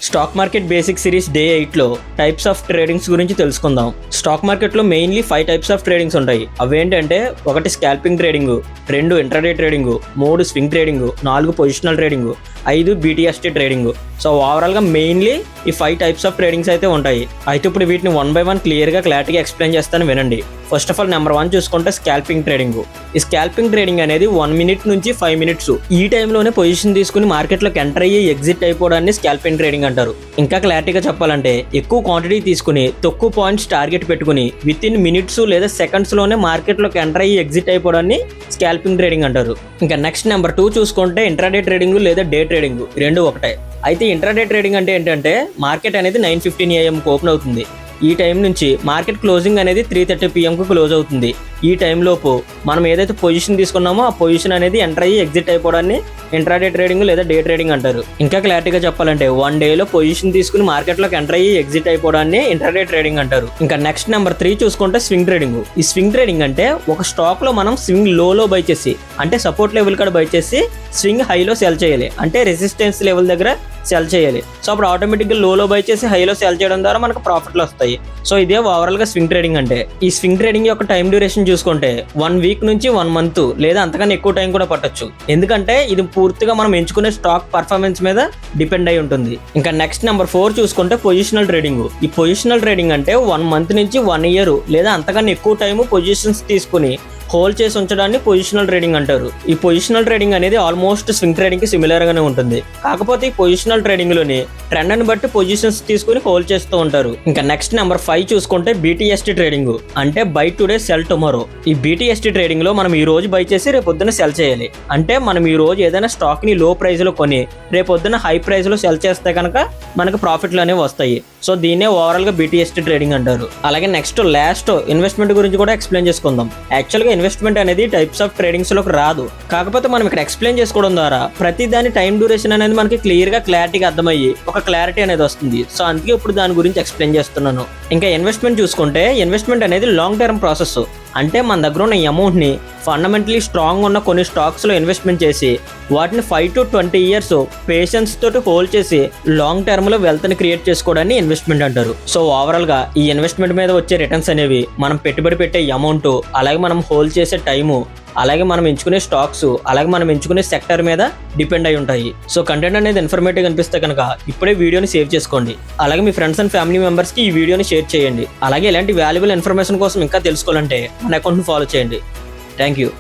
Stock market basic series day 8లో types of tradings గురించి తెలుసుకుందాం. స్టాక్ మార్కెట్లో మెయిన్లీ 5 టైప్స్ ఆఫ్ ట్రేడింగ్స్ ఉంటాయి. అవేంటంటే 1 scalping trading, 2 intraday trading, 3 swing trading, 4 positional trading, 5 BTST trading. So ఓవరాల్గా mainly ఈ 5 types of tradings అయితే ఉంటాయి. అయితే ఇప్పుడు వీటిని 1 by 1 క్లారిటీగా ఎక్స్ప్లెయిన్ చేస్తాను, వినండి. ఫస్ట్ ఆఫ్ ఆల్ నెంబర్ 1 చూసుకుంటే స్కాల్పింగ్ ట్రేడింగ్. ఈ స్కాల్పింగ్ ట్రేడింగ్ అనేది 1 minute నుంచి 5 minutes ఈ టైంలోనే పొజిషన్ తీసుకుని మార్కెట్లోకి ఎంటర్ అయ్యి ఎగ్జిట్ అయిపోవడాన్ని స్కాల్పింగ్ ట్రేడింగ్ అంటారు. ఇంకా క్లారిటీగా చెప్పాలంటే ఎక్కువ క్వాంటిటీ తీసుకుని తక్కువ పాయింట్స్ టార్గెట్ పెట్టుకుని విత్ ఇన్ మినిట్స్ లేదా సెకండ్స్ లోనే మార్కెట్లోకి ఎంటర్ అయ్యి ఎగ్జిట్ అయిపోవడాన్ని స్కాల్పింగ్ ట్రేడింగ్ అంటారు. ఇంకా నెక్స్ట్ నెంబర్ 2 చూసుకుంటే ఇంట్రాడే ట్రేడింగ్ లేదా డే ట్రేడింగ్, రెండు ఒకటే. అయితే ఇంట్రాడే ట్రేడింగ్ అంటే ఏంటంటే మార్కెట్ అనేది 9:15 AM ఓపెన్ అవుతుంది. ఈ టైం నుంచి మార్కెట్ క్లోజింగ్ అనేది 3:30 PM క్లోజ్ అవుతుంది. ఈ టైంలోపు మనం ఏదైతే పొజిషన్ తీసుకున్నామో ఆ పొజిషన్ అనేది ఎంటర్ అయ్యి ఎగ్జిట్ అయిపోవడాన్ని ఇంట్రాడే ట్రేడింగ్ లేదా డే ట్రేడింగ్ అంటారు. ఇంకా క్లారిటీగా చెప్పాలంటే 1 dayలో పొజిషన్ తీసుకుని మార్కెట్లోకి ఎంటర్ అయ్యి ఎగ్జిట్ అయిపోవడాన్ని ఇంట్రాడే ట్రేడింగ్ అంటారు. ఇంకా నెక్స్ట్ నెంబర్ 3 చూసుకుంటే స్వింగ్ ట్రేడింగ్. ఈ స్వింగ్ ట్రేడింగ్ అంటే ఒక స్టాక్ లో మనం స్వింగ్ లోలో బై చేసి, అంటే సపోర్ట్ లెవెల్ కాడ బై చేసి స్వింగ్ హైలో సెల్ చేయాలి, అంటే రెసిస్టెన్స్ లెవెల్ దగ్గర సెల్ చేయాలి. సో అప్పుడు ఆటోమేటిక్గా లోలో బై చేసి హైలో సెల్ చేయడం ద్వారా మనకు ప్రాఫిట్లు వస్తాయి. సో ఇదే ఓవరాల్ గా స్వింగ్ ట్రేడింగ్ అంటే. ఈ స్వింగ్ ట్రేడింగ్ యొక్క టైం డ్యూరేషన్ చూసుకుంటే 1 week నుంచి 1 month లేదా అంతకన్నా ఎక్కువ టైం కూడా పట్టొచ్చు. ఎందుకంటే ఇది పూర్తిగా మనం ఎంచుకునే స్టాక్ పర్ఫార్మెన్స్ మీద డిపెండ్ అయి ఉంటుంది. ఇంకా నెక్స్ట్ నెంబర్ 4 చూసుకుంటే పొజిషనల్ ట్రేడింగ్. ఈ పొజిషనల్ ట్రేడింగ్ అంటే 1 month నుంచి 1 year లేదా అంతకన్నా ఎక్కువ టైం పొజిషన్స్ తీసుకుని హోల్డ్ చేసి ఉంచడాన్ని పొజిషనల్ ట్రేడింగ్ అంటారు. ఈ పొజిషనల్ ట్రేడింగ్ అనేది ఆల్మోస్ట్ స్వింగ్ ట్రేడింగ్ కి సిమిలర్ గానే ఉంటుంది. కాకపోతే ఈ పొజిషనల్ ట్రేడింగ్ లోని ట్రెండ్ ని బట్టి పొజిషన్స్ తీసుకుని హోల్డ్ చేస్తూ ఉంటారు. ఇంకా నెక్స్ట్ నెంబర్ 5 చూసుకుంటే BTST ట్రేడింగ్, అంటే బై టుడే సెల్ టుమారో. ఈ BTST ట్రేడింగ్ లో మనం ఈ రోజు బై చేసి రేపొద్దున సెల్ చేయాలి. అంటే మనం ఈ రోజు ఏదైనా స్టాక్ ని లో ప్రైస్ లో కొని రేపొద్దున హై ప్రైస్ లో సెల్ చేస్తే కనుక మనకు ప్రాఫిట్లు అనేవి వస్తాయి. సో దీన్నే ఓవరాల్ గా BTST ట్రేడింగ్ అంటారు. అలాగే నెక్స్ట్ లాస్ట్ ఇన్వెస్ట్మెంట్ గురించి కూడా ఎక్స్ప్లెయిన్ చేసుకుందాం. యాక్చువల్గా ఇన్వెస్ట్మెంట్ అనేది టైప్స్ ఆఫ్ ట్రేడింగ్స్ లోకి రాదు. కాకపోతే మనం ఇక్కడ ఎక్స్ప్లెయిన్ చేసుకోవడం ద్వారా ప్రతి దాని టైం డ్యూరేషన్ అనేది మనకి క్లారిటీగా అర్థమయ్యి ఒక క్లారిటీ అనేది వస్తుంది. సో అందుకే ఇప్పుడు దాని గురించి ఎక్స్ప్లెయిన్ చేస్తున్నాను. ఇంకా ఇన్వెస్ట్మెంట్ చూసుకుంటే ఇన్వెస్ట్మెంట్ అనేది లాంగ్ టర్మ్ ప్రాసెస్. అంటే మన దగ్గర ఉన్న అమౌంట్ ని ఫండమెంటలీ స్ట్రాంగ్ ఉన్న కొన్ని స్టాక్స్ లో ఇన్వెస్ట్మెంట్ చేసి వాటిని 5 to 20 years పేషెన్స్ తోటి హోల్డ్ చేసి లాంగ్ టర్మ్ లో వెల్త్ ని క్రియేట్ చేసుకోవడాన్ని ఇన్వెస్ట్మెంట్ అంటారు. సో ఓవరాల్ గా ఈ ఇన్వెస్ట్మెంట్ మీద వచ్చే రిటర్న్స్ అనేవి మనం పెట్టుబడి పెట్టే అమౌంట్, అలాగే మనం హోల్డ్ చేసే టైము, అలాగే మనం ఎంచుకునే స్టాక్స్, అలాగే మనం ఎంచుకునే సెక్టర్ మీద డిపెండ్ అయి ఉంటాయి. సో కంటెంట్ అనేది ఇన్ఫర్మేటివ్ అనిపిస్తే కనుక ఇప్పుడే వీడియోని సేవ్ చేసుకోండి. అలాగే మీ ఫ్రెండ్స్ అండ్ ఫ్యామిలీ మెంబర్స్ కి ఈ వీడియోని షేర్ చేయండి. అలాగే ఇలాంటి వాల్యుబుల్ ఇన్ఫర్మేషన్ కోసం ఇంకా తెలుసుకోవాలంటే మన అకౌంట్ని ఫాలో చేయండి. Thank you.